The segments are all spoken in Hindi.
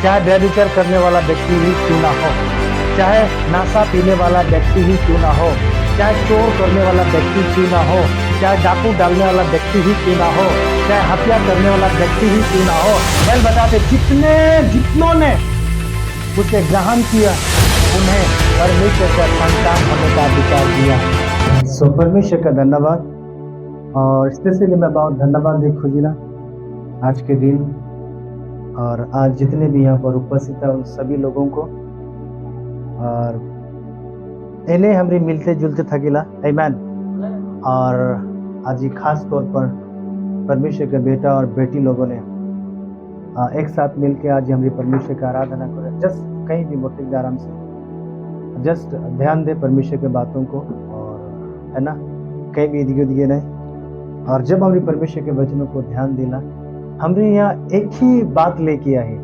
चाहे व्यभिचार करने वाला व्यक्ति ही क्यों ना हो, चाहे नशा पीने वाला व्यक्ति ही क्यों ना हो, चाहे चोर करने वाला व्यक्ति क्यों ना हो, चाहे डाकू डालने वाला व्यक्ति ही क्यों ना हो, चाहे हत्या करने वाला व्यक्ति ही क्यों ना हो, बल बताते जितनों ने उसे ग्रहण किया उन्हें परमेश्वर का संतान होने का अधिकार दिया। सो परमेश्वर का धन्यवाद। और स्पेशली मैं बहुत धन्यवाद दे खुजिला आज के दिन और आज जितने भी यहाँ पर उपस्थित है उन सभी लोगों को। और इन्हें हमारे मिलते जुलते थकीला आमीन। और आज खास तौर पर परमेश्वर के बेटा और बेटी लोगों ने एक साथ मिलके आज हमारी परमेश्वर की आराधना करें। जस्ट कहीं भी मोटे आराम से जस्ट ध्यान दे परमेश्वर के बातों को, और है ना, कहीं भी दिए नहीं। और जब हमारी परमेश्वर के वचनों को ध्यान देना, हमने यहाँ एक ही बात लेके आए,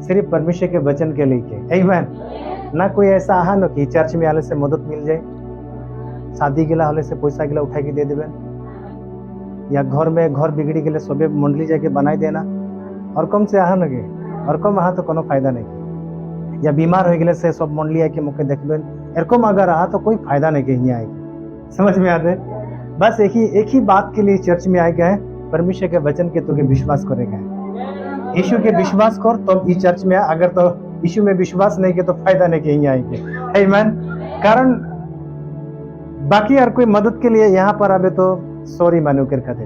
सिर्फ परमेश्वर के वचन के लेके आमीन। ना कोई ऐसा आहा न कि चर्च में आने से मदद मिल जाए, शादी गिला होने से पैसा गिला उठा के दे देवे, या घर बिगड़ी गए सबे मंडली जाके बनाई देना और कम से आहा नगे और कम आहा तो कोनो फायदा नहीं, या बीमार हो गए से सब मंडली आके मुखे देखबे एरकम अगर आहा तो कोई फायदा नहीं के यहाँ आएगी। समझ में आते? बस एक ही बात के लिए चर्च में आए गए, परमेश्वर के वचन के तो विश्वास करेगा। यीशु के विश्वास कर तो इस चर्च में, अगर तो यीशु में विश्वास नहीं के तो फायदा नहीं के यहाँ आएंगे आमीन। कारण बाकी हर कोई मदद के लिए यहाँ पर आवे तो सॉरी मानो कर कहते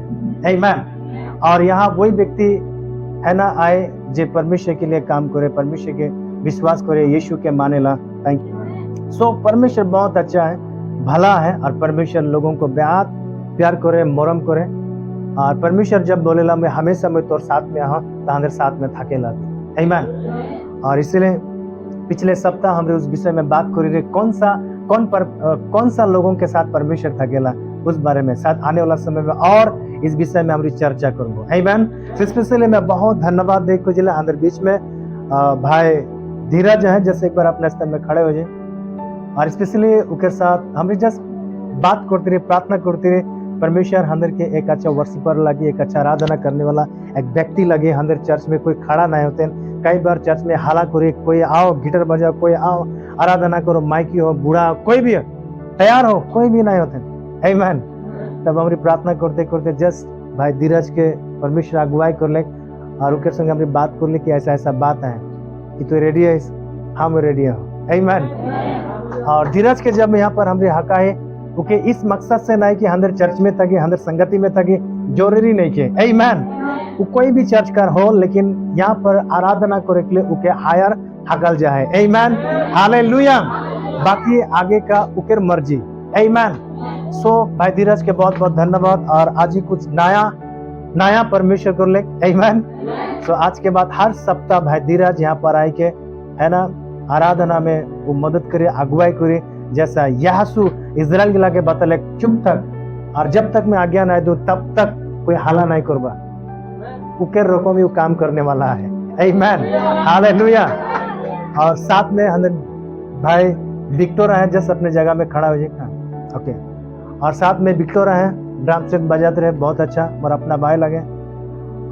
आमीन। और यहाँ वही व्यक्ति है ना आए जो परमेश्वर के लिए काम करे, परमेश्वर के विश्वास करे, यीशु के माने ला। Thank you. सो परमेश्वर बहुत अच्छा है, भला है, और परमेश्वर लोगों को बहुत प्यार करे, मरम करे। और परमेश्वर जब बोलेला मैं हमेशा मैं तोर साथ में हाँ तो हमारे साथ में थकेला आमीन। और इसलिए पिछले सप्ताह हमने उस विषय में बात करी रही, कौन सा लोगों के साथ परमेश्वर थकेला, उस बारे में साथ आने वाला समय में और इस विषय में हमारी चर्चा करूंगा आमीन। स्पेशली मैं बहुत धन्यवाद दे को जिला अंदर बीच में भाई धीरज है, जैसे एक बार अपने स्तर में खड़े हो जाए। और स्पेशली उसके साथ हम जस्ट बात करते रहे, प्रार्थना करते रहे, परमेश्वर अंदर के एक अच्छा वर्शिपर लगे, एक अच्छा आराधना करने वाला एक व्यक्ति लगे। अंदर चर्च में कोई खड़ा नहीं होते, कई बार चर्च में हाला करे, कोई आओ गिटार बजाओ, कोई आओ आराधना करो, माइकी हो, बूढ़ा कोई भी हो, तैयार हो, कोई भी नहीं होते आमीन। तब हमारी प्रार्थना करते करते जस्ट भाई धीरज के परमेश्वर अगुवाई कर ले और उनके संग हमारी बात कर ले कि ऐसा बात है कि तू रेडी है? हाँ मैं रेडी हूँ आमीन। और धीरज के जब यहाँ पर हमारे हका है उके इस मकसद से नहीं कि अंदर चर्च में तक अंदर संगति में तक जरूरी नहीं के आमीन। वो कोई भी चर्च का हो, लेकिन यहाँ पर आराधना करे के लिए उके हायर हकल जाए आमीन, हालेलुया। बाकी आगे का उकेर मर्जी आमीन। सो भाई धीरज के बहुत बहुत धन्यवाद। और आज ही कुछ नया परमेश्वर कर ले आमीन। सो आज के बाद हर सप्ताह भाई धीरज यहाँ पर आए के है ना आराधना में वो मदद करे, अगुवाई करे, जैसा यीशु इजराइल के लाके बतले चुप तक और जब तक मैं आज्ञा नहीं दूं तब तक कोई हाला नहीं करवा, उके रोको में वो काम करने वाला है आमीन, हालेलुया। और साथ में हम भाई विक्टोरा है, जस्ट अपने जगह में खड़ा हो जाएगा ओके। और साथ में विक्टोरा है, ड्रम सेट बजाते रहे, बहुत अच्छा, और अपना भाई लगे।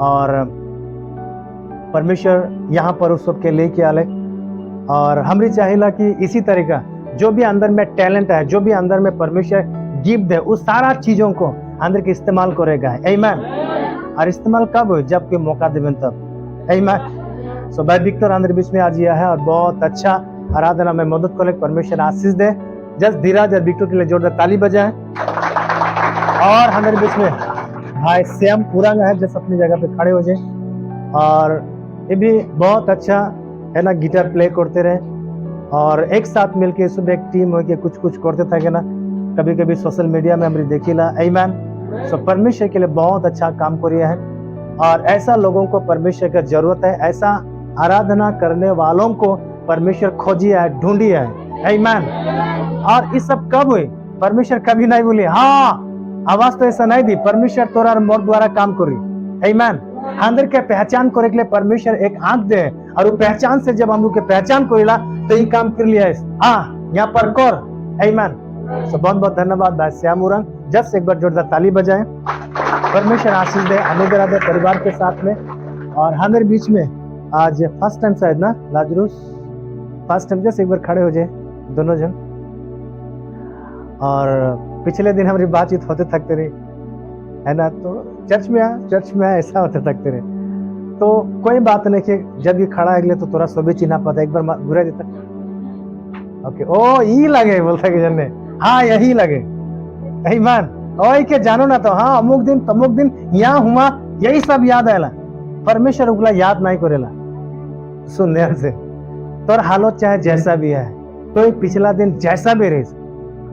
और परमेश्वर यहाँ पर उस सबके लेके आले। और हमरी चाहिए कि इसी तरीका जो भी अंदर में टैलेंट है, जो भी अंदर में परमेश्वर गिफ्ट है, उस सारा चीजों को अंदर के इस्तेमाल करेगा आमीन। और इस्तेमाल कब हो? जब कोई मौका देवे तब आमीन। सो भाई विक्टर अंदर बीच में आज यह है और बहुत अच्छा आराधना में मदद करे, परमेश्वर आशीष दे। जस्ट धीरज और विक्टर के लिए जोरदार ताली बजाए। और हमारे बीच में भाई श्याम पुरांग है, जस्ट अपनी जगह पे खड़े हो जाए। और ये भी बहुत अच्छा है ना, गिटार प्ले करते रहे और एक साथ मिलके सुबह एक टीम हो के कुछ करते थे ना, कभी कभी सोशल मीडिया में हमारी देखिला आमीन। सो परमेश्वर के लिए बहुत अच्छा काम करिए है। और ऐसा लोगों को परमेश्वर का जरूरत है, ऐसा आराधना करने वालों को परमेश्वर खोजिए है, ढूंढिए है आमीन। और इस सब कब हुई? परमेश्वर कभी नहीं बोली हाँ आवाज तो ऐसा नहीं दी, परमेश्वर तोरा और मोर द्वारा काम करी आमीन। अंदर के पहचान करे के लिए परमेश्वर एक आंख दे, और वो पहचान से जब हम लोग के पहचान करेला तो ये काम कर लिया है हाँ यहाँ पर कर आमीन। सो बहुत बहुत धन्यवाद भाई श्याम उरंग। जस्ट एक बार जोरदार ताली बजाएं। परमेश्वर आशीष दे, अनुग्रह दे परिवार के साथ में। और हमारे बीच में आज फर्स्ट टाइम शायद ना लाजरूस, फर्स्ट टाइम, जैसे एक बार खड़े हो जाए दोनों जन। और पिछले दिन हमारी बातचीत होते थकते रही है ना, तो चर्च में आ ऐसा होते थकते रहे, तो कोई बात नहीं कि जब ये खड़ा है तो तोरा सभी चिन्ह पता, एक बार बुरा देता ओके ओ यही लगे बोलता कि जन्ने हाँ यही लगे ईमान ओए के जानो ना तो हाँ अमुक दिन तमुक दिन यहाँ हुआ, यही सब याद आएला। परमेश्वर उगला याद नहीं करेला सुनने से। तोर हालत चाहे जैसा भी है, तो पिछला दिन जैसा भी रहे,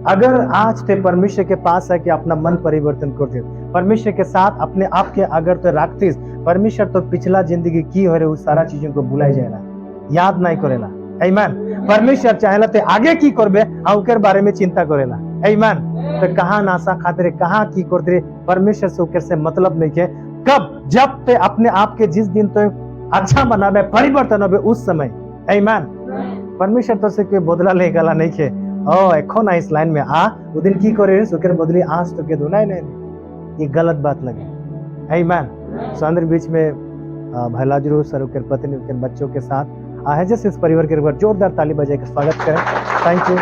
अगर आज ते परमेश्वर के पास है कि अपना मन परिवर्तन कर दे, परमेश्वर के साथ अपने आप के अगर तो रखतीस, परमेश्वर तो पिछला जिंदगी की हो रहे उस सारा चीजों को भुलाई जाएगा, याद नहीं करेला। आमीन। परमेश्वर चाहेला ते आगे की करबे आउकर बारे में चिंता करेला। आमीन। तो कहाँ नासा खाते कहाँ की करते, परमेश्वर से उकर से मतलब नहीं है। कब जब ते अपने आप के जिस दिन तो अच्छा बनावे परिवर्तन होवे उस समय। आमीन। परमेश्वर तो से कोई बदला ले गला नहीं है ओ एखो इस लाइन में आ वो दिन की करे सुकर बदली आज तो के दोना नहीं, ये गलत बात लगे। आमीन। सौंदर्य बीच में भाई लाजरूस और उनके पत्नी उनके बच्चों के साथ है, जैसे इस परिवार के ऊपर जोरदार ताली बजा के स्वागत करें। Thank you.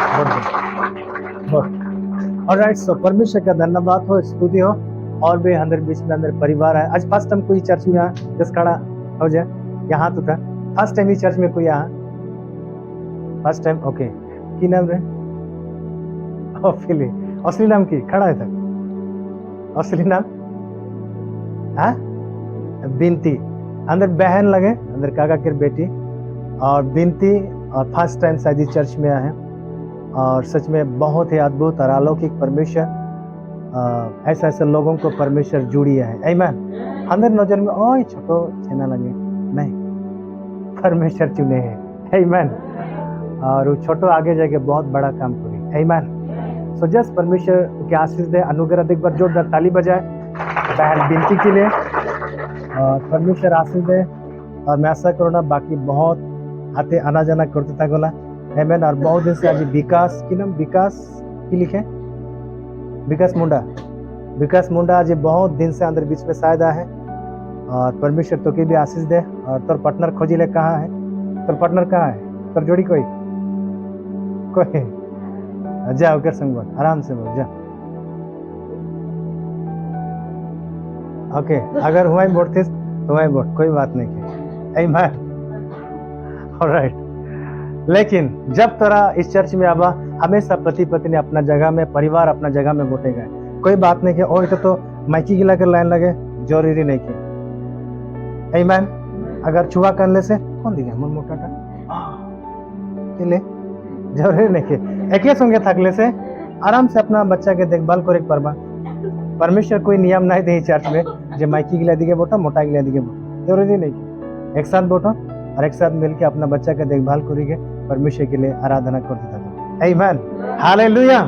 ऑलराइट, सो परमेश्वर का धन्यवाद हो, स्तुति हो। और भी अंदर बीच में अंदर परिवार है, आज फर्स्ट टाइम कोई चर्च में जिस खड़ा हो जाए यहाँ तो था फर्स्ट टाइम ही चर्च में कोई यहाँ फर्स्ट टाइम। ओके, की नाम रहे फिली, असली नाम की खड़ा है तक असली नाम हाँ बिनती, अंदर बहन लगे अंदर काका की बेटी और बिनती, और फर्स्ट टाइम शायद इस चर्च में आए हैं। और सच में बहुत ही अद्भुत और अलौकिक परमेश्वर ऐसे ऐसे लोगों को परमेश्वर जुड़ी है। आमीन। अंदर नजर में ओ छोटो छेना लगे नहीं, परमेश्वर चुने हैं। आमीन। और वो छोटो आगे जाके बहुत बड़ा काम करे। आमीन। सो जस्ट परमेश्वर के आशीष दे, अनुग्रह दे, एक बार जोरदार ताली बजाए बहन बिनती के लिए, और परमेश्वर आशीष दे। और मैं आशा करूँ ना बाकी बहुत आते आना जाना करते था गोला। आमीन। और बहुत दिन से आज विकास की नाम विकास की लिखे विकास मुंडा आज बहुत दिन से अंदर बीच में शायद आया है, और परमेश्वर तो के भी आशीष दे। और तोर पार्टनर खोजी ले कहाँ है, तोर पार्टनर कहाँ है, तोर जोड़ी कोई जा कर संग बोल, आराम से बोल जा। ओके, अगर हुआ ही बोलते तो वही बोल, कोई बात नहीं है। आमीन। ऑलराइट, लेकिन जब तोरा इस चर्च में आवा हमेशा पति पत्नी अपना जगह में, परिवार अपना जगह में बोटेगा, कोई बात नहीं कि और तो माइकी गिला कर लाइन लगे जरूरी नहीं की। आमीन। अगर छुआ करने से कौन दिया मन मोटा का ले जरूरी नहीं कि एक संगे थकले से आराम से अपना बच्चा के देखभाल करे परबा। परमेश्वर कोई नियम नहीं दे चर्च में जो माइकी गिला दिखे बोटा मोटा गिला दिखे बोटा, जरूरी नहीं कि एक साथ बोटो और एक साथ मिलके अपना बच्चा का देखभाल करेंगे, परमेश्वर के लिए आराधना करते थे। आमीन। हालेलुया।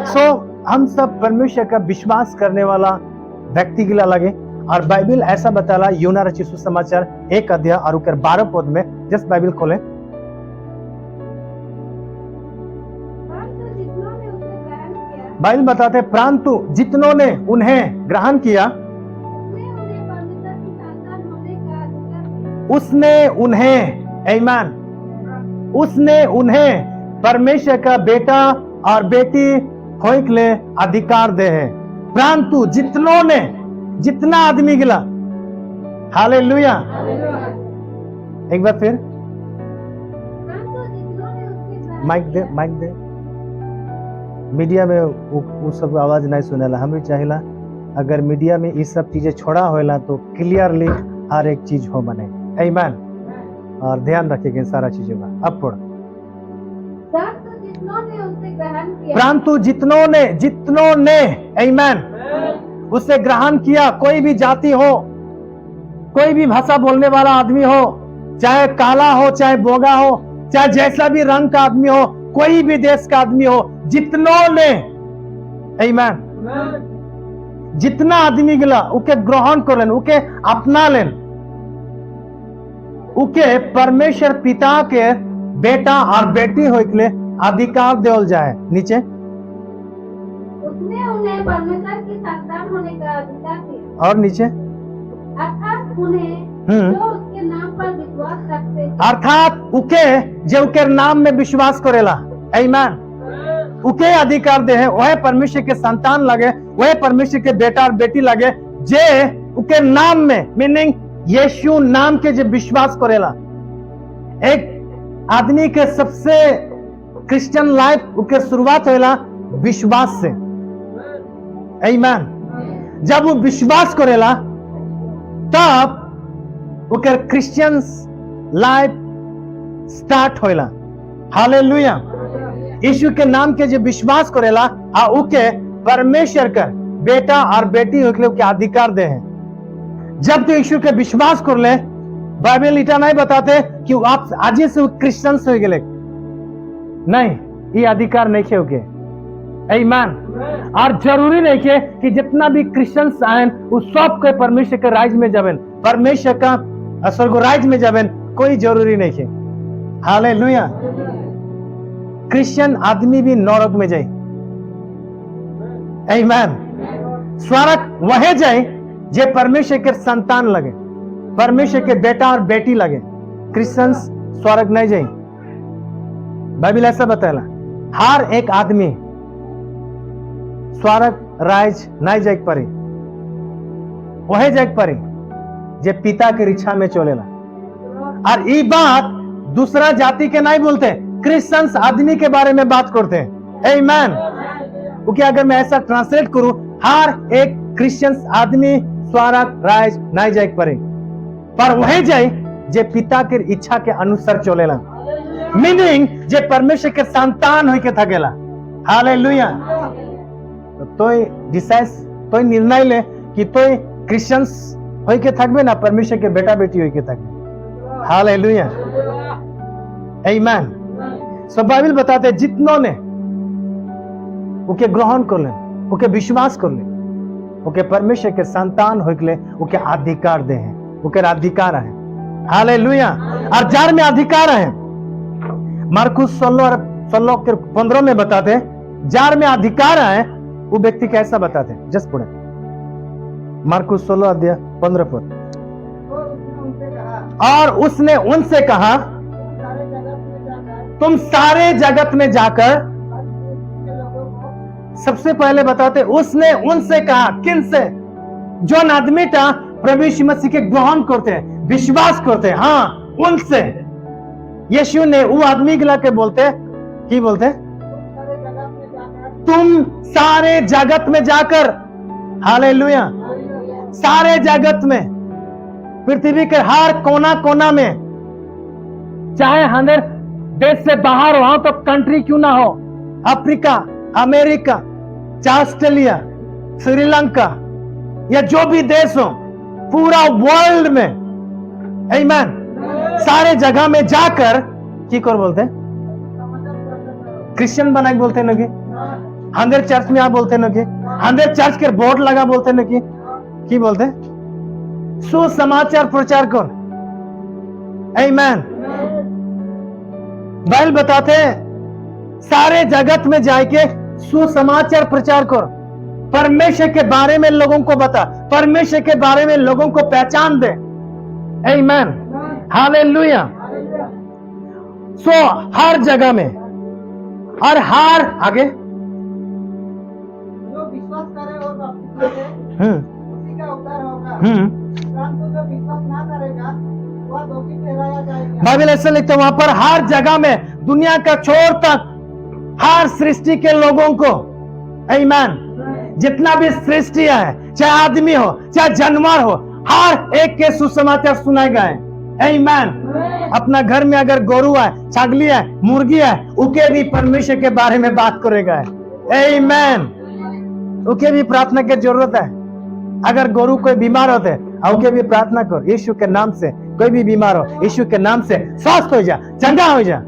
सो हम सब परमेश्वर का विश्वास करने वाला व्यक्ति गिला लगे, और बाइबल ऐसा बताला यूना रचित सुसमाचार 1 अध्याय और 12 पद में, जस्ट बाइबल खोले। बाइबल बताते परंतु जितनों ने उन्हें ग्रहण किया उसने उन्हें परमेश्वर का बेटा और बेटी होने के लिए अधिकार दे है। परंतु जितनों ने, जितना आदमी गिला, हालेलुया। एक बार फिर माइक दे मीडिया में वो सब आवाज नहीं सुनेला, हम भी चाहेला अगर मीडिया में ये सब चीजें छोड़ा होएला तो क्लियरली हर एक चीज हो बने। आमीन। और ध्यान रखिएगा सारा चीजों का। अब पढ़ो। परंतु जितनों ने आमीन उसे ग्रहण किया, कोई भी जाति हो, कोई भी भाषा बोलने वाला आदमी हो, चाहे काला हो, चाहे बोगा हो, चाहे जैसा भी रंग का आदमी हो, कोई भी देश का आदमी हो, जितनों ने आमीन, जितना आदमी गिला उके ग्रहण कर लेन, उके अपना लेन, उके परमेश्वर पिता के बेटा और बेटी हो के लिए अधिकार देवल जाए। नीचे उसने उन्हें परमेश्वर की संतान होने का अधिकार दिया, और नीचे अर्थात उन्हें जो उसके नाम पर विश्वास रखते हैं। अर्थात उके जे उके नाम में विश्वास करेला, आमीन, उके अधिकार दे है, वह परमेश्वर के संतान लगे, वह परमेश्वर के बेटा और बेटी लगे, जे उके नाम में, मीनिंग यीशु नाम के जे विश्वास करेला। एक आदमी के सबसे क्रिश्चियन लाइफ उके शुरुआत होला विश्वास से, आमीन। जब वो विश्वास करेला तब उके क्रिश्चियन लाइफ स्टार्ट होला। हालेलुया। यीशु के नाम के जो विश्वास करेला आ उके परमेश्वर का बेटा और बेटी होके के अधिकार दे हैं। जब तो यीशु के विश्वास कर ले, बाइबल इटा नहीं बताते कि आप आज से क्रिश्चियन हो गए, नहीं, ये अधिकार नहीं है उके, आमीन। और जरूरी नहीं है कि जितना भी क्रिश्चियंस आए वो सब के परमेश्वर के राज में जावेन, परमेश्वर का स्वर्ग राज में जावेन, कोई जरूरी नहीं है। हालेलुया। क्रिश्चियन आदमी भी नरक में जाए, आमीन। स्वर्ग वह जाए जे परमेश्वर के संतान लगे, परमेश्वर के बेटा और बेटी लगे। क्रिश्चियंस स्वर्ग नहीं जाए, बाइबल ऐसा बताएला। हर एक आदमी स्वर्ग राज नहीं जाए पारे, वह जाए पारे जे पिता के इच्छा में चलेला। और ये बात दूसरा जाति के नहीं बोलते, क्रिश्चियंस आदमी के बारे में बात करते हैं, आमीन। क्योंकि अगर मैं ऐसा ट्रांसलेट करूं, हर एक क्रिश्चियंस आदमी स्वर्ग राज नहीं जाए पारे, पर वह जाए जे पिता के इच्छा के अनुसार चलेला, मीनिंग जे परमेश्वर के संतान होके थकेला। हालेलुया। तो डिसाइड तो निर्णय ले कि तो क्रिश्चियंस होके थकबे ना, परमेश्वर के बेटा बेटी होके थकबे। हालेलुया, आमीन। सो बाइबल बताते जितनों ने उके ग्रहण कर ले, उके विश्वास कर ले, उके परमेश्वर के संतान होके उके अधिकार दे हैं, उके अधिकार है। हालेलुया। और जार में अधिकार है। मार्कुस 16:15 में बताते जार में अधिकार है, वो व्यक्ति कैसा बताते हैं, जस्ट पढ़े मार्कुस 16:15 पर। और उसने उनसे कहा, तुम सारे जगत में जाकर, सबसे पहले बताते उसने उनसे कहा, किन से? जो आदमी टा प्रभु यीशु मसीह के ग्रहण करते हैं, विश्वास करते हैं, हाँ उनसे। यीशु ने वो आदमी के लाके बोलते, की बोलते, तुम सारे जगत में जाकर, हालेलुया, सारे जगत में, पृथ्वी के हर कोना कोना में, चाहे हमारे देश से बाहर हो, वहां तो कंट्री क्यों ना हो, अफ्रीका, अमेरिका, चाहे ऑस्ट्रेलिया, श्रीलंका या जो भी देश हो, पूरा वर्ल्ड में, आमीन, सारे जगह में जाकर की कर बोलते हैं, क्रिश्चियन बना के बोलते हैं ना, कि हंदर चर्च में आप बोलते हैं ना, कि हंदर चर्च के बोर्ड लगा बोलते हैं ना, कि बोलते हैं सुसमाचार प्रचार कर, आमीन। बाइबल बताते हैं सारे जगत में जाके सुसमाचार प्रचार कर, परमेश्वर के बारे में लोगों को बता, परमेश्वर के बारे में लोगों को पहचान दे, आमीन, हालेलुया। सो हर जगह में और हर आगे जो विश्वास करे और बपतिस्मा ले, उसी का उद्धार होगा, परंतु जो विश्वास ना करेगा वह दोषी ठहराया जाएगा। बाइबल ऐसा लिखता है वहां पर, हर जगह में, दुनिया का छोर तक, हर सृष्टि के लोगों को, आमीन, जितना भी सृष्टि है, चाहे आदमी हो चाहे जानवर हो, हर एक के सुसमाचार सुनाए गए, आमीन। अपना घर में अगर गोरू है, छागली है, मुर्गी है, उके भी परमेश्वर के बारे में बात करेगा, आमीन। उके भी प्रार्थना की जरूरत है। अगर गोरू कोई बीमार होते उके भी प्रार्थना कर, यीशु के नाम से कोई भी बीमार हो, यीशु के नाम से स्वस्थ हो जा, चंगा हो जा,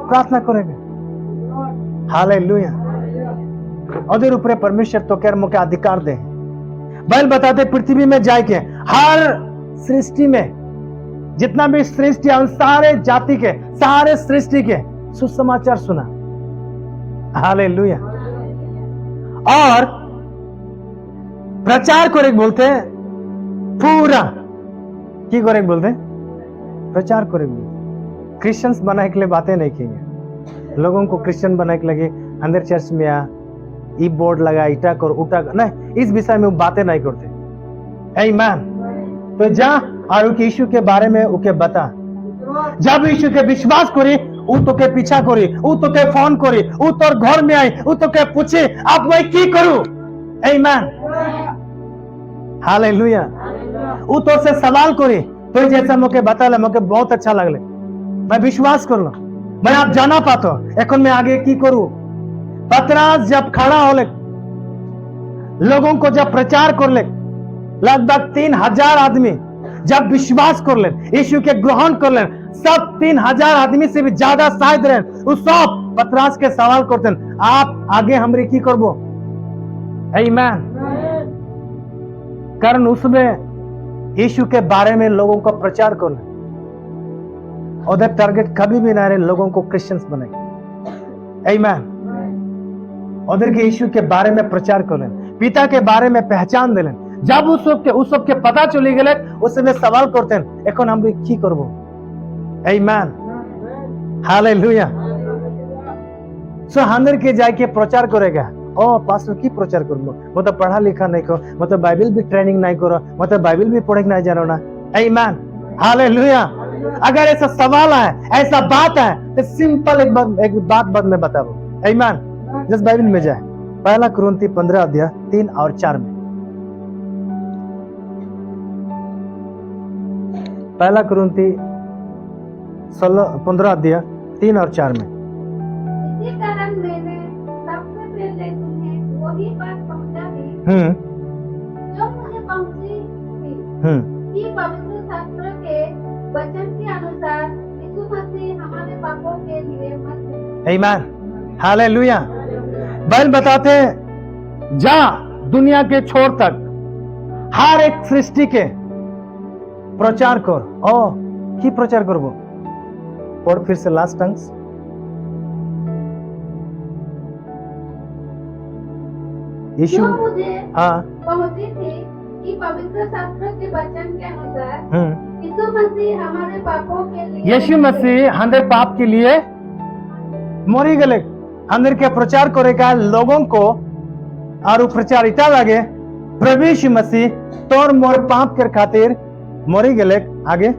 प्रार्थना करेगा। हालेलुया। और ऊपर परमेश्वर तो क्या मुझे अधिकार दे। बाइबल बताते पृथ्वी में जाके हर सृष्टि में जितना भी सृष्टि है, उन सारे जाति के, सारे सृष्टि के सुसमाचार सुना, हालेलुया। और प्रचार करे बोलते हैं, पूरा की करे बोलते हैं, प्रचार करेंगे। क्रिश्चियंस बनाने के लिए बातें नहीं किए, लोगों को क्रिश्चियन बनाने के लगे अंदर चर्च में आ ई बोर्ड लगा इटा कर उटा कर, नहीं, इस विषय में वो बातें नहीं करते। आमीन। तो जा और उनके यीशु के बारे में उके बता। जब यीशु के विश्वास करी उ तो के पीछा करी, उ तो के फोन करी, उ तोर घर में आई, उ तो के पूछे अब मैं की करूं। आमीन, हालेलुया। उ तो से सवाल करी तो जैसा मुके बताले मुके बहुत अच्छा लगले, मैं विश्वास कर लो, मैं आप जाना पातो এখন मैं आगे की करूं। पतरस जब खड़ा होले, लोगों को जब प्रचार कर ले, लगभग 3000 आदमी जब विश्वास कर ले, यीशु के ग्रहण कर ले, सब 3000 आदमी से भी ज्यादा शायद रहे, वो सब पतरस के सवाल करते हैं, आप आगे हमरे की करबो। आमीन। कारण उसमें यीशु के बारे में लोगों को प्रचार करना, और टारगेट कभी भी ना रहे लोगों को क्रिश्चियंस बने। आमीन। उधर के यीशु के बारे में प्रचार करें, पिता के बारे में पहचान दिलें। जब उस सब के पता चली गए, उसमें सवाल करते हैं এখন हम की करबो। आमीन, हालेलुया। सो अंदर के जाके प्रचार करेगा, ओ पास्टर की प्रचार करबो, मतलब पढ़ा लिखा नहीं को, मतलब बाइबल भी ट्रेनिंग नहीं करो, मतलब बाइबल भी पढ़े नहीं जानो ना। आमीन, हालेलुया। अगर ऐसा सवाल है, ऐसा बात है, तो सिंपल एक बात में बताओ। आमीन। जिस बाइबल में जाए, पहला कुरिन्थी 15 अध्याय 3 और 4 में, पहला कुरिन्थी 15 अध्याय 3 और 4 में, इसी कारण मैंने सबसे पहले तुम्हें वही बात पहुंचा दी जो मुझे पहुंची थी कि पवित्र शास्त्र के वचन के अनुसार यीशु मसीह हमारे पापों के लिए मर गए। आमीन, हालेलुया। बाइबल बताते हैं, जा दुनिया के छोर तक हर एक सृष्टि के प्रचार कर। ओ की प्रचार करबो, पढ़ फिर से लास्ट अंश। यीशु जो मुझे हाँ पहुंची थी कि पवित्र शास्त्र के वचन के अनुसार यीशु मसीह हमारे पापों के लिए यीशु मसीह हमारे पाप के लिए मरी गए। अंदर के प्रचार करेगा लोगों को, और प्रचार इतना लगे प्रभु यीशु मसीह तोर मोर पाप के खातिर मरी गए, आगे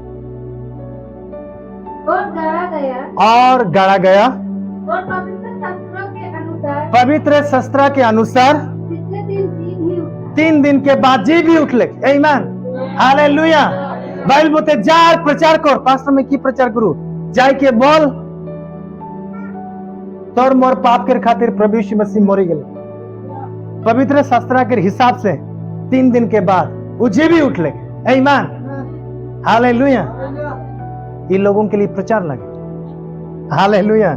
और गाड़ा गया और गाड़ा गया, और पवित्र शास्त्रों के अनुसार पवित्र शास्त्र के अनुसार तीसरे दिन जी भी उठा। 3 दिन के बाद जी भी उठले। आमीन, हालेलुया। बाइबल बोलते जा और प्रचार कर। पास्टर में की प्रचार करूं, जाय के बोल तोर मोर पाप के खातिर प्रभु यीशु मसीह मरी गए, पवित्र शास्त्र के हिसाब से 3 दिन के बाद वो जी भी उठले। आमीन, हालेलुया। ये लोगों के लिए प्रचार लगे। हालेलुया,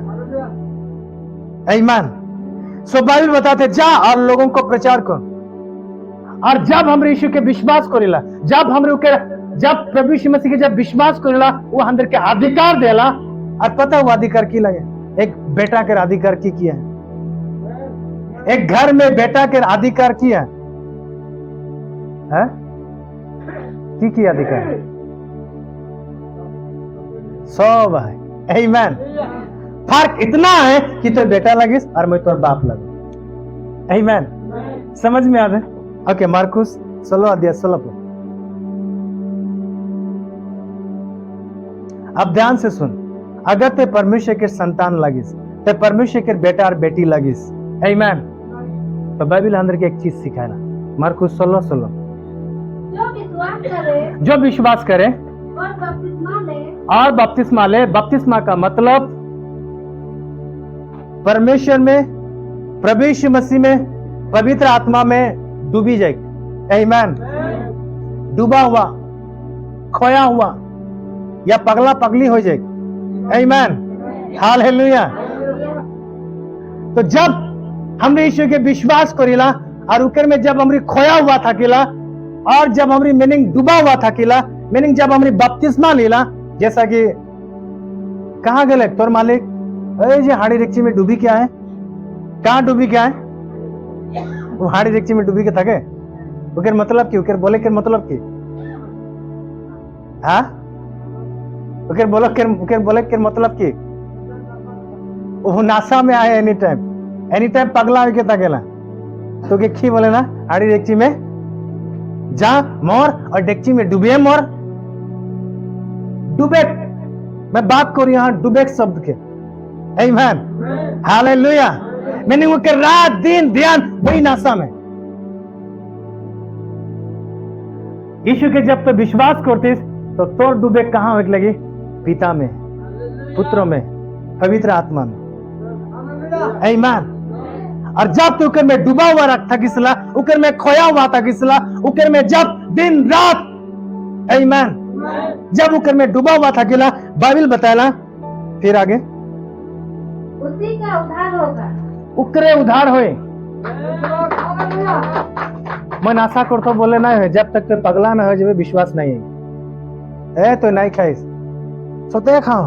आमीन। सो बाइबल बताते जा और लोगों को प्रचार कर। और जब हम यीशु के विश्वास करेला, जब प्रभु यीशु मसीह के जब विश्वास करेला, वो अंदर के अधिकार देला। और पता हुआ अधिकार की लगे, एक बेटा के अधिकार की किया है, एक घर में बेटा के अधिकार किया है की अधिकार सब है। आमीन। फर्क इतना है कि तो बेटा लगिस और मैं तो बाप लगू। आमीन, समझ में आ रहा है। ओके, मार्कुस 16 अध्याय 16 पर अब ध्यान से सुन। अगर ते परमेश्वर के संतान लगिस, ते परमेश्वर के बेटा और बेटी लगिस। आमीन। तो बाइबल अंदर के एक चीज सिखाना, मार्कुस 16:16, जो विश्वास करे और बपतिस्मा ले। बपतिस्मा का मतलब परमेश्वर में, प्रभु यीशु मसीह में, पवित्र आत्मा में डूबी जाएगी। आमीन। डूबा हुआ, खोया हुआ या पगला पगली हो जाएगी। आमीन, हालेलुया। तो जब हमने यीशु के विश्वास करेला और उकर में जब हमरी खोया हुआ था किला, और जब हमरी मीनिंग डूबा हुआ था किला, मीनिंग जब हमरी बपतिस्मा लीला, जैसा कि कहाँ गए तोर मालिक, जे हाड़ी रिक्ची में डूबी क्या है, कहाँ डूबी क्या है, वो हाड़ी रिक्ची में डूबी के थके, उकर मतलब की, उकर बोले के मतलब की, हाँ ओके बोलो के मतलब की वो नासा में आए एनी टाइम पगला के तकेला तो के खी बोले ना आड़ी डेक्ची में जा मोर और डेक्ची में डूबे मोर डूबे मैं बात करूं यहां डूबे शब्द के आमीन हालेलुया मैंने वो के रात दिन ध्यान वही नासा में यीशु के जब तो विश्वास करते तो तोर डूबे कहां होने लगी पिता में पुत्रों में पवित्र आत्मा में आमीन और जब तो उकर में डूबा हुआ रखता किसला उकर में खोया हुआ था किसला उकर में जब दिन रात आमीन जब उकर में डूबा हुआ था किला बाइबल बताया फिर आगे उसी का उद्धार होगा उकरे उधार होए मन आशा करता बोले ना है जब तक तो पगला ना हो जब विश्वास नहीं है तो नहीं खाइस सोते खाओ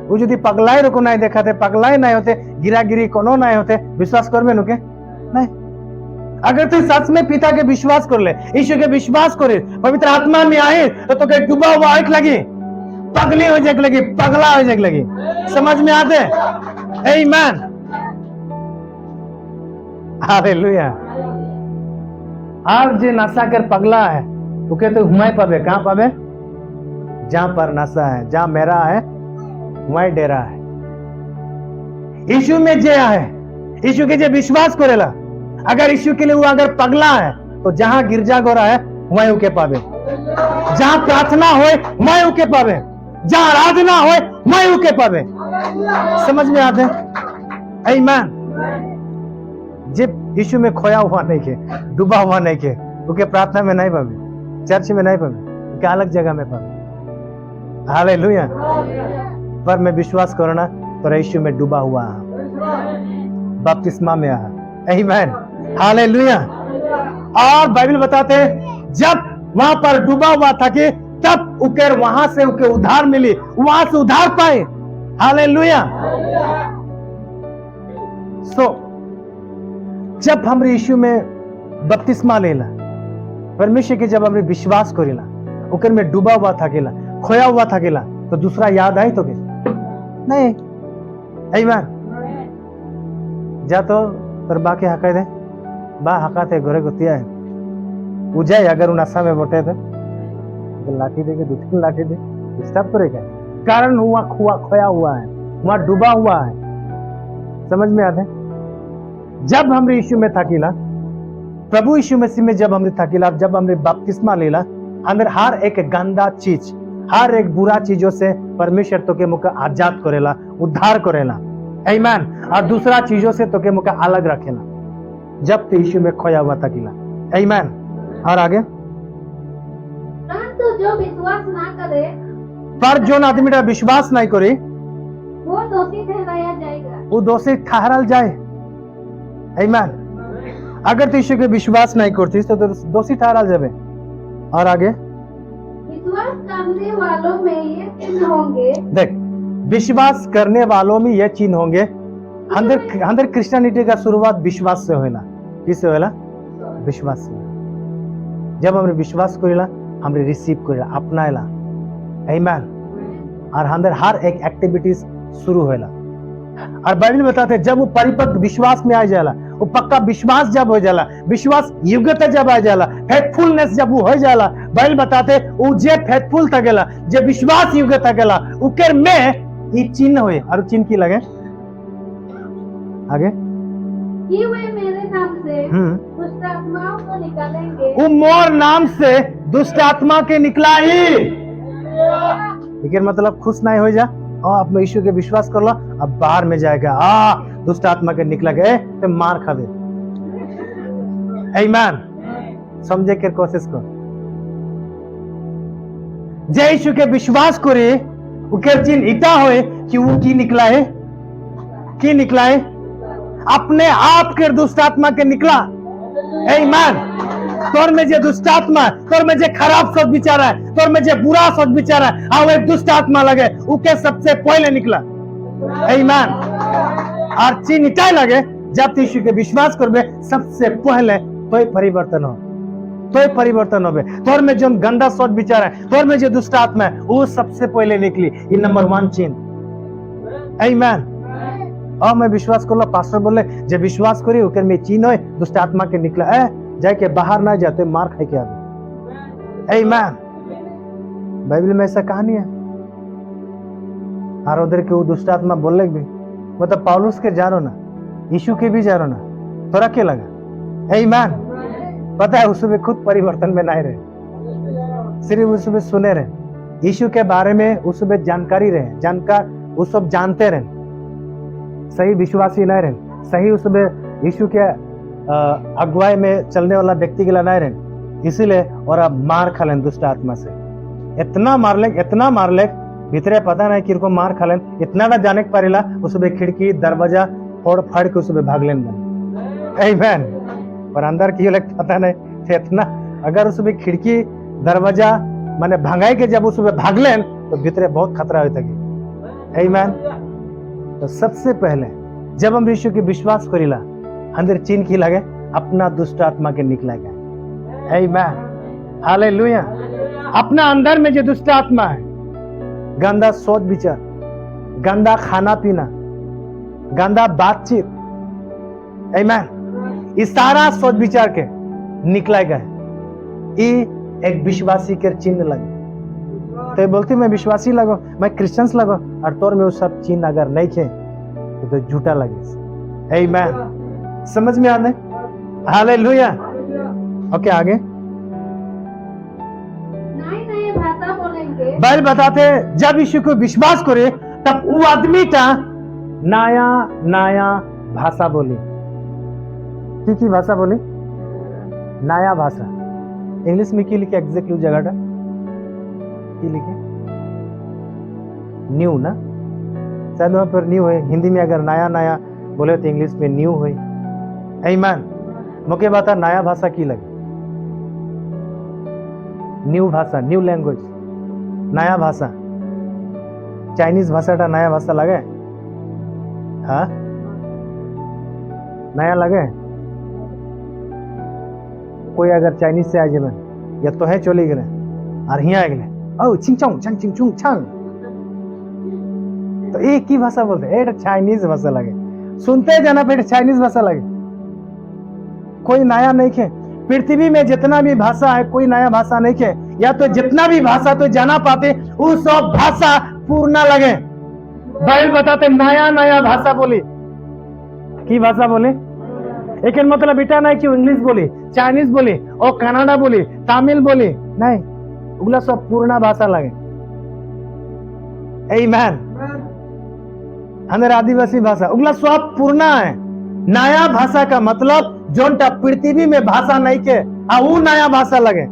वो यदि पगलाई को नहीं देखा थे पगलाई नहीं होते गिरा गिरी कोनो नहीं होते विश्वास कर में नुके नहीं अगर तू सच में पिता के विश्वास कर ले यीशु के विश्वास करे पवित्र आत्मा में आए तो के डूबा हुआ आंख लगी पगली हो जाए लगी पगला हो जाए लगी समझ में आते आमीन हालेलुया और जे नशा कर पगला है उके तो हुमाई पावे कहां पावे जहां पर नशा है जहां मेरा है वहीं डेरा है यीशु में जे है यीशु के जे विश्वास करेला अगर यीशु के लिए वो अगर पगला है तो जहां गिरजा गोरा है वहीं उके पावे जहां प्रार्थना होए वहीं उके पावे जहां आराधना होए वहीं उके पावे समझ में आते आमीन जब यीशु में खोया हुआ नहीं के डूबा हुआ नहीं के उके प्रार्थना में नहीं पावे चर्च में नहीं पावे उके अलग जगह में पावे हालेलुया पर मैं विश्वास करना तो यीशु में डूबा हुआ बपतिस्मा में आमीन हालेलुया और बाइबल बताते हैं जब वहां पर डूबा हुआ था कि तब उकर वहां से उके उधार मिली वहां से उधार पाए हालेलुया जब हम यीशु में बपतिस्मा लेला परमेश्वर के जब हमने विश्वास करेला उकर में डूबा हुआ था केला खोया हुआ था केला तो दूसरा याद आई तो नहीं आमीन जा तो तर बाकी हका दे बा हका थे घरे गोतिया है उजाए अगर उन आशा में बोटे थे तो लाठी दे के दूसरी लाठी दे डिस्टर्ब करेगा कारण हुआ खोया हुआ है वहां डूबा हुआ है समझ में आते जब हमरे यीशु में थाकीला प्रभु यीशु मसीह में जब हमरे थाकीला जब हमरे बपतिस्मा लेला अंदर हर एक गंदा चीज हर एक बुरा चीजों से परमेश्वर तो के मुका आजाद करेला उद्धार करेला आमीन और दूसरा चीजों से तो के मुका अलग रखेला जब तो यीशु में खोया हुआ थाकीला आमीन और आगे परंतु जो विश्वास ना करे पर जो आदमी का विश्वास नहीं करे वो दोषी ठहराया जाएगा वो दोषी ठहराल जाए आमीन अगर तो यीशु के विश्वास नहीं करती तो दोषी ठहराल जाए और आगे विश्वास करने वालों में ये चिन्ह होंगे देख विश्वास करने वालों में ये चिन्ह होंगे अंदर क्रिश्चियनिटी का शुरुआत विश्वास से होला किससे होला विश्वास से जब हमने विश्वास करेला हमने रिसीव करेला अपनाएला आमीन और अंदर हर एक एक्टिविटीज शुरू होला और बाइबल बताते जब वो परिपक्व विश्वास में आ जाला वो पक्का विश्वास जब हो जाला विश्वास योग्यता जब आ जाला फेथफुलनेस जब वो हो जाला बाइबल बताते वो जे फेथफुल तगेला जे विश्वास योग्यता गेला उकर में ये चिन्ह होए और चिन्ह की लगे आगे कि वे मेरे नाम से दुष्ट आत्माओं को निकालेंगे वो मोर नाम से दुष्ट आत्मा के निकला ही लेकिन मतलब खुश नहीं हो जा और आप यीशु के विश्वास कर लो अब बाहर में जाएगा दुष्ट आत्मा के निकला गए तो मार खावे आमीन समझे के कोशिश कर जय यीशु के विश्वास करे उकर चिन्ह इता होए कि वो की निकला है अपने आप के दुष्ट आत्मा के निकला आमीन तोर में जे दुष्ट आत्मा तोर में जे खराब सोच विचार है तोर में जे बुरा सोच विचार है आ वो दुष्ट आत्मा लगे उके सबसे पहले निकला आमीन और चिन्ह इता लगे जब यीशु के विश्वास करबे सबसे पहले तो परिवर्तन हो तो परिवर्तन होबे। तोर में जो गंदा सोच विचार है, तोर में जो दुष्ट आत्मा है, वो सबसे पहले निकली। ये नंबर 1 चिन्ह। आमीन। और मैं विश्वास करला, पास्टर बोले जे विश्वास करी ओकर में चिन्ह है दुष्ट आत्मा के निकला है, जाके बाहर ना जाते मार खाई के आवे। आमीन। बाइबल में ऐसा कहानी है। और उधर के वो दुष्ट आत्मा बोलने भी, मतलब पौलुस के जानो ना, यीशु के भी जानो ना, तोरा के लगा। आमीन। पता है उसमें खुद परिवर्तन में नहीं रहे, सिर्फ उसमें सुने रहे, यीशु के बारे में उसमें जानकारी रहे, जानकार वो सब जानते रहे, सही विश्वासी नहीं रहे, सही उसमें यीशु के अगुवाई में चलने वाला व्यक्ति के लिए नहीं रहे। इसीलिए और अब मार खा लें दुष्ट आत्मा से, इतना मार ले भीतरे पता नहीं किनको मार खा लें, इतना ना जाने के पारेला उसमें खिड़की दरवाजा फोड़ फाड़ के उसमें भाग लें। आमीन। पर अंदर की लग पता नहीं इतना, अगर उसमें खिड़की दरवाजा माने भंगाई के जब उसमें भाग लें तो भीतरे बहुत खतरा होता है। आमीन। तो सबसे पहले जब हम यीशु के विश्वास करीला, अंदर चिन्ह की लगे अपना दुष्ट आत्मा के निकला गया। आमीन। हालेलुया। अपना अंदर में जो दुष्ट आत्मा है, गंदा सोच विचार, गंदा खाना पीना, गंदा बातचीत, आमीन, इस सारा सोच विचार के निकला गए। ये एक विश्वासी के चिन्ह लगे। तो बोलती मैं विश्वासी लगो, मैं क्रिश्चियंस लगो, और तोर में वो सब चिन्ह अगर नहीं थे तो झूठा लगे। आमीन। समझ में आने? हालेलुया। ओके आगे नए भाषा बोलेंगे। बाइबल बताते जब यीशु को विश्वास करे तब वो आदमी का नया नया भाषा बोली। की भाषा बोली? नया भाषा। इंग्लिश में की लिखे एग्जैक्टली जगह की लिखे? न्यू ना, शायद वहां पर न्यू है। हिंदी में अगर नया नया बोले तो इंग्लिश में न्यू है। आमीन। मुके बता नया भाषा की लगे? न्यू भाषा, न्यू लैंग्वेज, नया भाषा। चाइनीज भाषाटा नया भाषा लगे? हाँ नया लगे? कोई अगर चाइनीज से आ जाए या तो है चली गए और यहाँ आ गए ओ चिंगचोंग चंग चिंगचोंग छंग, तो एक ही भाषा बोलते हैं, चाइनीज भाषा लगे। सुनते जाना फिर चाइनीज भाषा लगे। कोई नया नहीं खे। पृथ्वी में जितना भी भाषा है कोई नया भाषा नहीं खे, या तो जितना भी भाषा तो जाना पाते वो सब भाषा पूर्ण लगे। बाइबल बताते नया नया भाषा बोली। की भाषा बोले? एक मतलब बेटा नहीं कि इंग्लिश बोली, चाइनीज बोली और कनाडा बोली, तमिल बोली, नहीं, उगला सब पूर्ण भाषा लगे। आमीन। हमारे आदिवासी भाषा उगला सब पूर्ण है। नया भाषा का मतलब जोनटा पृथ्वी में भाषा नहीं के वो नया भाषा लगे।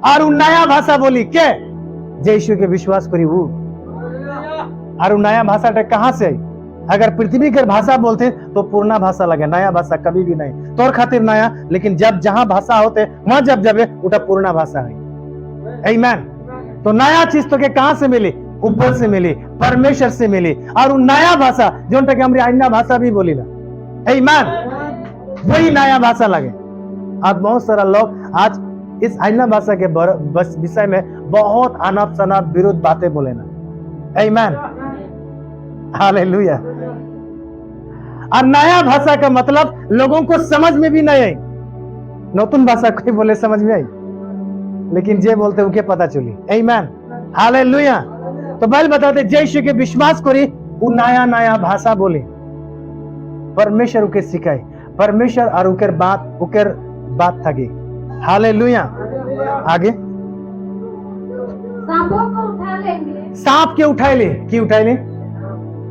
और वो नया भाषा बोली के यीशु के विश्वास करी वो, और वो नया भाषा कहां से आई? अगर पृथ्वी के भाषा बोलते तो पूर्ण भाषा लगे, नया भाषा कभी भी नहीं। तोर खातिर नया, लेकिन जब जहां भाषा होते वहां जब जाबे उटा पूर्ण भाषा है। आमीन। तो नया चीज तो के कहां से मिली? ऊपर से मिली, परमेश्वर से मिली। और वो नया भाषा जो हमारी अन्य भाषा भी बोली ना, आमीन, वही नया भाषा लगे। आज बहुत सारा लोग आज इस अन्य भाषा के विषय में बहुत अनाप शनाप विरुद्ध बातें बोले ना। आमीन। हालेलुया। और नया भाषा का मतलब लोगों को समझ में भी नहीं आई। नतून भाषा कोई बोले समझ में आई, लेकिन जे बोलते उनके पता चली। आमीन। हालेलुया। तो बाइबल बताते यीशु के विश्वास करी वो नया नया भाषा बोली, परमेश्वर उके सिखाई, परमेश्वर और उकर बात थकी। हालेलुया। आगे सांपों को उठा लेंगे। सांप के उठाए ले, की उठाए ले?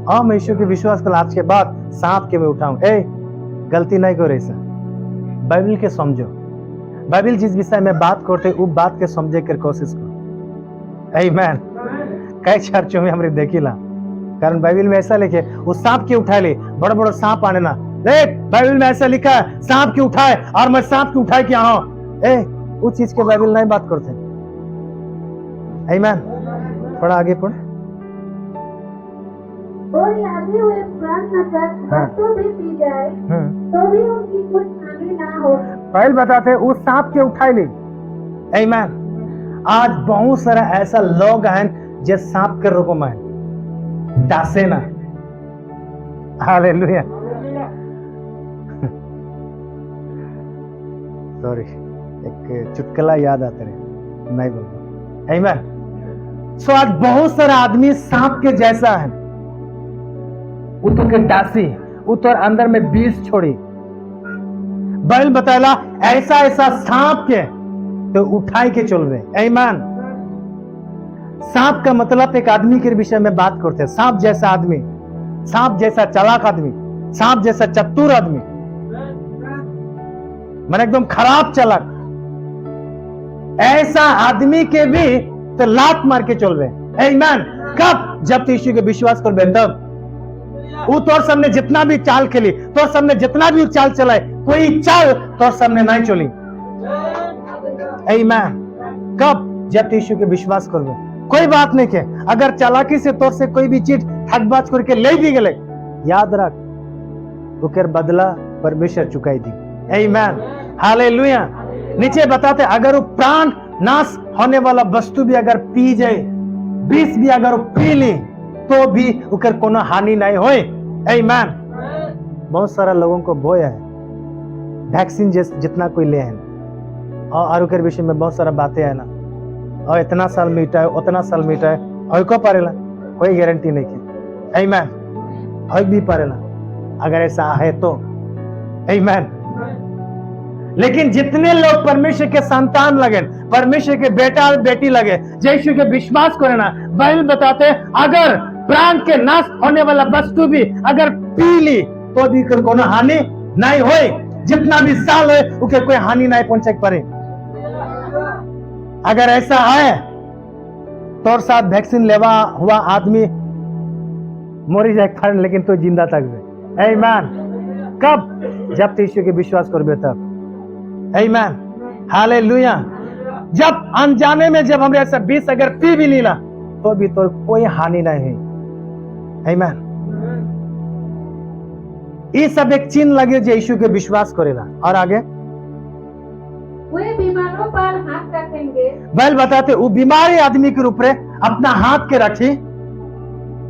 हम यीशु के विश्वास कर आज के बाद सांप के मैं उठाऊं। गलती नहीं करो ऐसा। बाइबल के समझो। बाइबल जिस विषय में बात करते वो बात के समझे कर कोशिश करो। आमीन। कई चर्चों में हमने देखिला, कारण बाइबल में ऐसा लिखे वो सांप के उठाए ले, बड़ा बड़ा सांप आने ना। बाइबल में ऐसा लिखा है सांप के उठाए और मैं सांप के उठाए क्या हूं। वो चीज के बाइबल नहीं बात करते। आमीन। थोड़ा आगे पढ़। और यादें हुए प्राण नफरत वस्तु भी पी जाए तो भी उनकी कुछ हानि ना हो। बाइबल बताते उस सांप के उठाई ली। आमीन। आज बहुत सारा ऐसा लोग हैं जो सांप के रूप में डासे ना। हालेलुया। सॉरी, एक चुटकुला याद आता रहे, नहीं बोलूंगा। आमीन। सो आज बहुत सारा आदमी सांप के जैसा है, उतो के डासी, उतो अंदर में विष छोड़ी। बाइबल बताला ऐसा ऐसा सांप के तो उठाई के चल रहे। आमीन। सांप का मतलब एक आदमी के विषय में बात करते हैं। सांप जैसा आदमी, सांप जैसा चालाक आदमी, सांप जैसा चतुर आदमी, मैंने एकदम खराब चालाक, ऐसा आदमी के भी तो लात मार के चल रहे। आमीन। कब? जब यीशु के विश्वास कर बे तब। वो तोर सामने जितना भी चाल खेली, तोर सामने जितना भी चाल चलाए, कोई चाल तोर सामने नहीं चली। आमीन। कब? जब यीशु के विश्वास कर बे। कोई बात नहीं के अगर चालाकी से तोर से कोई भी चीज ठगबाज करके ले भी गले, याद रख ओकर बदला परमेश्वर चुकाई दी। आमीन। हालेलुया। नीचे बताते अगर वो प्राण नाश होने वाला वस्तु भी अगर पी जाए, विष भी अगर वो पी ली, तो भी ओकर कोनो हानि नहीं होए। आमीन। बहुत सारा लोगों को भय है, वैक्सीन जितना कोई ले है, और ओकर विषय में बहुत सारा बातें है ना, और इतना साल मीटा है, उतना साल मीटा है, और को पारेला कोई गारंटी नहीं की। आमीन। और भी पारेला अगर ऐसा है तो। आमीन। लेकिन जितने लोग परमेश्वर के संतान लगे, परमेश्वर के बेटा और बेटी लगे, यीशु के विश्वास करे ना, बाइबल बताते अगर प्राण के नाश होने वाला वस्तु भी अगर पी ली, तो भी कोनो हानि नहीं होए। जितना भी साल है उके कोई हानि नहीं पहुंचे पारे। अगर ऐसा है तोर साथ वैक्सीन लेवा हुआ आदमी मरी जाए फर्न, लेकिन तो जिंदा तक जाए। आमीन। कब? जब यीशु के विश्वास करबे तब। आमीन। हालेलुया। जब अनजाने में जब हमने ऐसा विष अगर पी भी लीला, तो भी तो कोई हानि नहीं है। आमीन। ये सब एक चिन्ह लगे जो यीशु के विश्वास करेला। और आगे वे बीमारों पर हाथ रखेंगे। बाइबल बताते वो बीमारी आदमी के ऊपर अपना हाथ के रखी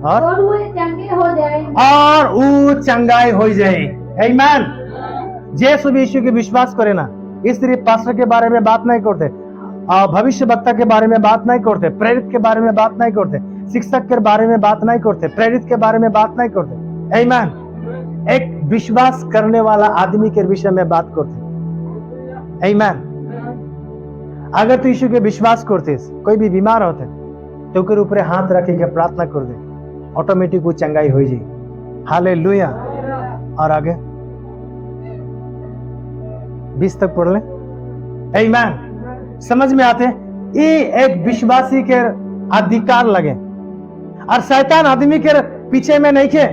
और वे चंगे हो जाएंगे। और वो चंगाई हो जाए। आमीन। जैसे भी यीशु के विश्वास करे ना, इस सिर्फ पास्टर के बारे में बात नहीं करते, भविष्य वक्ता के बारे में बात नहीं करते, प्रेरित के बारे में बात नहीं करते, शिक्षक के बारे में बात नहीं करते, प्रेरित के बारे में बात नहीं करते। आमीन। एक विश्वास करने वाला आदमी के विषय में बात करते। आमीन। अगर तू यीशु के विश्वास करते, कोई भी बीमार होते तो उसके ऊपर हाथ रखे के प्रार्थना कर दे, ऑटोमेटिक वो चंगाई हो जाए। हालेलुया। और आगे 20 तक पढ़ ले। आमीन। समझ में आते ये एक विश्वासी के अधिकार लगे, और शैतान आदमी के पीछे में नहीं खे।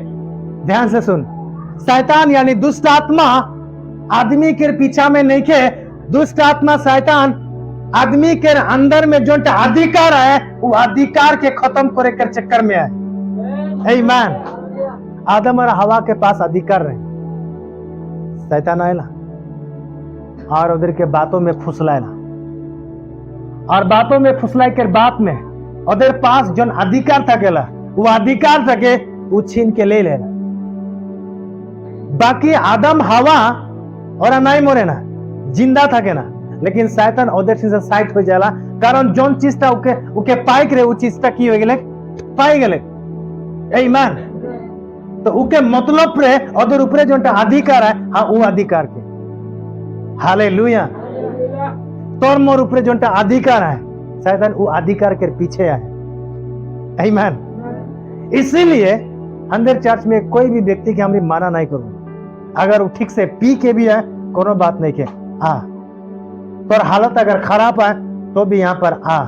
ध्यान से सुन, शैतान यानी दुष्ट आत्मा आदमी के पीछा में नहीं खे। दुष्ट आत्मा शैतान आदमी के अंदर में जो अधिकार है, वो अधिकार के खत्म करे के चक्कर में है। आमीन। आदम और हवा के पास अधिकार रहे, शैतान आएला और उधर के बातों में फुसलाएला, और बातों में फुसलाए के बात में उधर पास जो अधिकार थकेला, वो अधिकार थके वो छीन के ले लेना। बाकी आदम हवा और नहीं मोरे ना, जिंदा थके ना, लेकिन शैतान उधर से साइड हो जाला, कारण जोन चीज था उके पाई करे वो चीज की हो गेले, पाई गेले। आमीन। तो उके मतलब रे उधर ऊपर जो अधिकार है, हाँ वो अधिकार के। हालेलुया। तोर मोर ऊपर जो अधिकार है, शैतान वो अधिकार के पीछे है। आमीन। इसीलिए अंदर चर्च में कोई भी व्यक्ति के हमें माना नहीं करूं, अगर वो ठीक से पी के भी है कोनो बात नहीं के आ, तो हालत अगर खराब है तो भी यहाँ पर आ।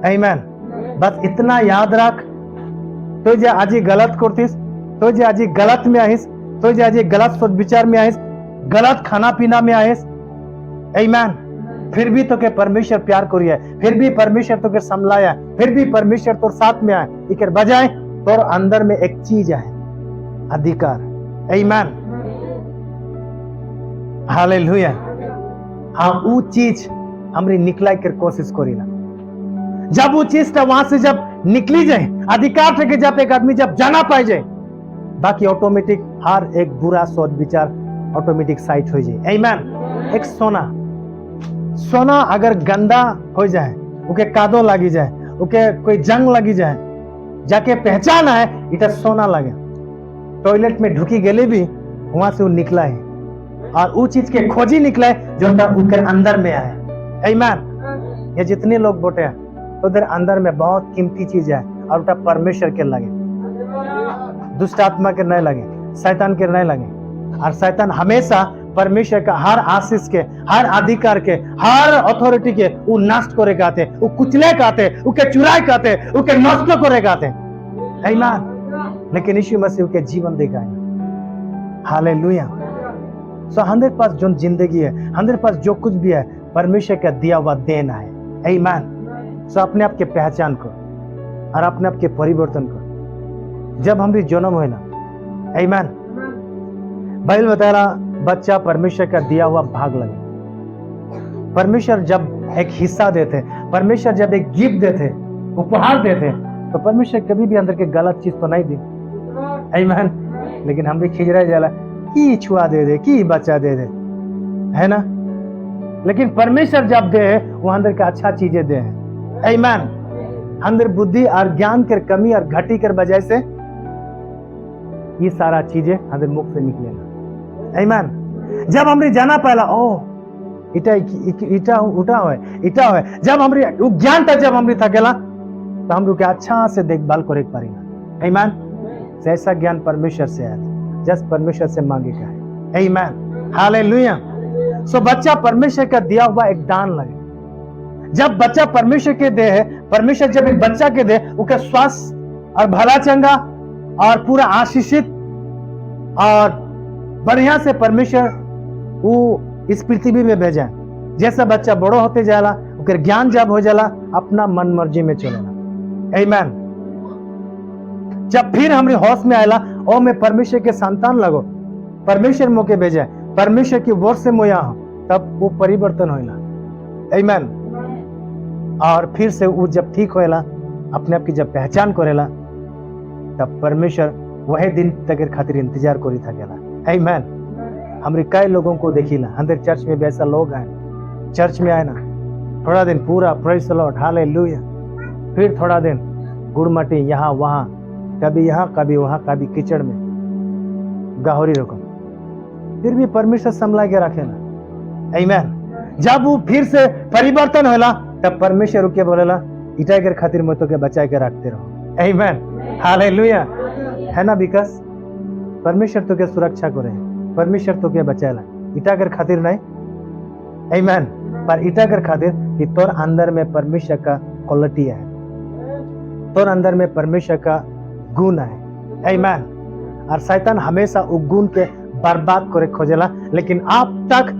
आमीन। बस इतना याद रख, तो जे आज गलत करतीस, तो जे आज गलत में आइस, तो जे आज गलत सोच विचार में आइस, गलत खाना पीना में आइस। आमीन। फिर भी तो के परमेश्वर प्यार करिए, फिर भी परमेश्वर तो के संभलाया, फिर भी परमेश्वर तो साथ में आए। इकर बजाय तो अंदर में एक चीज है, अधिकार। आमीन। हालेलुया। हाँ वो चीज हमरी निकलाई कर कोशिश करी ना। जब वो चीज वहां से जब निकली जाए, अधिकार थे कि जब एक आदमी जब जाना पाए जाए, बाकी ऑटोमेटिक हर एक बुरा सोच विचार ऑटोमेटिक साइट हो जाए। आमीन। एक सोना अगर गंदा हो जाए, उके कादो लगी जाए, उके कोई जंग लगी जाए, जाके पहचान है इटा सोना लगे, टॉयलेट में ढुकी गले भी वहां से वो निकला है और वो चीज के खोजी निकला है जो उनके अंदर में आया। आमीन। ये जितने लोग बोटे हैं उधर अंदर में बहुत कीमती चीज है और उटा परमेश्वर के लगे, दुष्ट आत्मा के नहीं लगे, शैतान के नहीं लगे। और शैतान हमेशा परमेश्वर का हर आशीष के, हर अधिकार के, हर अथॉरिटी के वो नष्ट करे कहते, वो कुचले कहते, उके चुराए कहते, उके नष्ट करे कहते। आमीन। लेकिन यीशु मसीह के जीवन दिखाए। हालेलुया। सो हमारे पास जो जिंदगी है, हमारे पास जो कुछ भी है, परमेश्वर का दिया हुआ देना है। आमीन। सो अपने आप के पहचान को और अपने आप के परिवर्तन को जब हमारी जन्म हुए ना, आमीन, बाइबल बता रहा बच्चा परमेश्वर का दिया हुआ भाग लगे। परमेश्वर जब एक हिस्सा देते, परमेश्वर जब एक गिफ्ट देते, उपहार देते, तो परमेश्वर कभी भी अंदर के गलत चीज तो नहीं दी। आमीन। लेकिन हम भी खिजरा जाला की छुआ दे दे, की बच्चा दे दे, है ना। लेकिन परमेश्वर जब दे वो अंदर के अच्छा चीजें दे। आमीन। अंदर बुद्धि और ज्ञान के कमी और घटी कर वजह से ये सारा चीजें अंदर मुख से निकलेगा। आमीन। जब हमरे जाना पहला ओ इटा इटा उठा है, जब हमरे वो ज्ञान था, जब हमरे थकेला तो हम लोग के अच्छा से देखभाल करे पारेगा। आमीन। ऐसा ज्ञान परमेश्वर से है, जस्ट परमेश्वर से मांगे का है। आमीन। हालेलुया। सो बच्चा परमेश्वर का दिया हुआ एक दान लगे। जब बच्चा परमेश्वर के दे है, परमेश्वर जब एक बच्चा के दे, उसका स्वास्थ्य और भला चंगा और पूरा आशीषित और बढ़िया से परमेश्वर वो इस पृथ्वी में भेजा। जैसा बच्चा बड़ो होते जाला, उसके ज्ञान जब हो जाला, अपना मन मर्जी में चलेगा। आमीन। जब फिर हमरे होश में आयला, ओ मैं परमेश्वर के संतान लगो, परमेश्वर मोके भेजा, परमेश्वर की वर्ष से मोया हो, तब वो परिवर्तन होइला। आमीन। और फिर से वो जब ठीक होएला, अपने आप की जब पहचान करेला, तब परमेश्वर वही दिन तक खातिर इंतजार करी थकेला। आमीन। हमरे कई लोगों को देखिला, अंदर चर्च में भी ऐसा लोग हैं, चर्च में आए ना थोड़ा दिन पूरा प्रेज़ द लॉर्ड, हालेलुया, फिर थोड़ा दिन गुड़ मटी यहाँ वहाँ, कभी यहाँ कभी वहाँ, कभी कीचड़ में गाहरी रकम, फिर भी परमेश्वर संभला के रखेला। आमीन। जब वो फिर से परिवर्तन होला, तब परमेश्वर के बोलेला इटा के खातिर मैं तो के बचा के रखते रहो। आमीन। हालेलुया। है ना, बिकॉज परमेश्वर तो के सुरक्षा करे, परमेश्वर तो के बचाएला, इटा कर खातिर नहीं। आमीन। पर इटा कर खातिर कि तोर अंदर में परमेश्वर का क्वालिटी है, तोर अंदर में परमेश्वर का गुण है। आमीन। और शैतान हमेशा वो गुण के बर्बाद करे खोजेला, लेकिन आप तक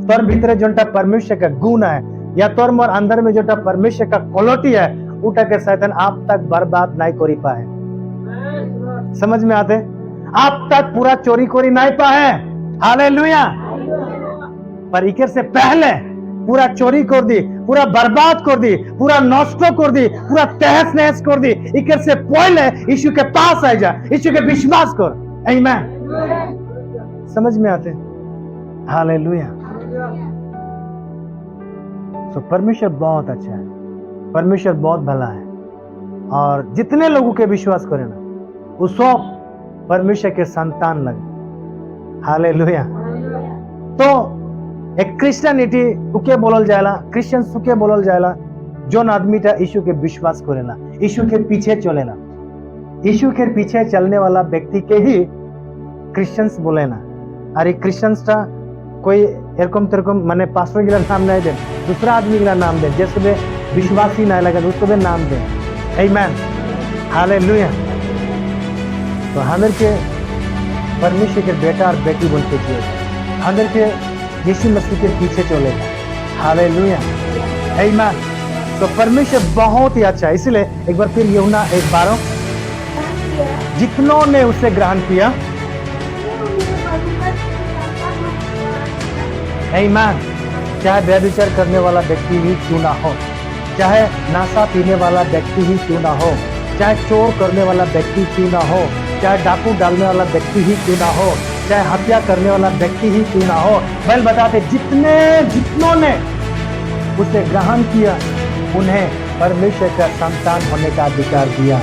तोर भीतर जोटा परमेश्वर का गुण है या तोर मोर अंदर में जोटा परमेश्वर का क्वालिटी है, उठा के शैतान आप तक बर्बाद नहीं करी पाए। समझ में आते? आप तक पूरा चोरी कोरी नहीं पाए। हालेलुया। पर इकर से पहले पूरा चोरी कर दी, पूरा बर्बाद कर दी, पूरा नष्ट कर दी, पूरा तहस नहस कर दी। इकर से पहले यीशु के पास आ जा, यीशु के विश्वास कर। आमीन। समझ में आते? हालेलुया। तो परमेश्वर बहुत अच्छा है, परमेश्वर बहुत भला है, और जितने लोगों के विश्वास करें ना, वो सब परमेश्वर के संतान लगे। हालेलुया। तो एक क्रिश्चियनिटी उके बोलल जाएला, क्रिश्चियंस उके बोलल जाएला जोन आदमी टा यीशु के विश्वास करेला, यीशु के पीछे चलेला। यीशु के पीछे चलने वाला व्यक्ति के ही क्रिश्चियंस बोलेना। और क्रिश्चियंस टा कोई एरकम तेरकम माने पास्टर गिला नाम नहीं दे, दूसरा आदमी गिला नाम दे, जैसे भी विश्वासी नहीं लगे उसको भी नाम दे। आमीन। हालेलुया। तो हमें के परमेश्वर के बेटा और बेटी बोल के जिए, हमें के यीशु मसीह के पीछे चलेगा। हालेलुया। आमीन। तो परमेश्वर बहुत ही अच्छा है। इसलिए एक बार फिर यूहन्ना 1:12, जितनों ने उसे ग्रहण किया। आमीन। चाहे व्यभिचार करने वाला व्यक्ति ही क्यों ना हो, चाहे नशा पीने वाला व्यक्ति ही क्यों ना हो, चाहे चोर करने वाला व्यक्ति क्यों ना हो, चाहे डाकू डालने वाला व्यक्ति ही क्यों ना हो, चाहे हत्या करने वाला व्यक्ति ही क्यों ना हो। बैल बताते जितनों ने उसे ग्रहण किया उन्हें परमेश्वर का संतान होने का अधिकार दिया।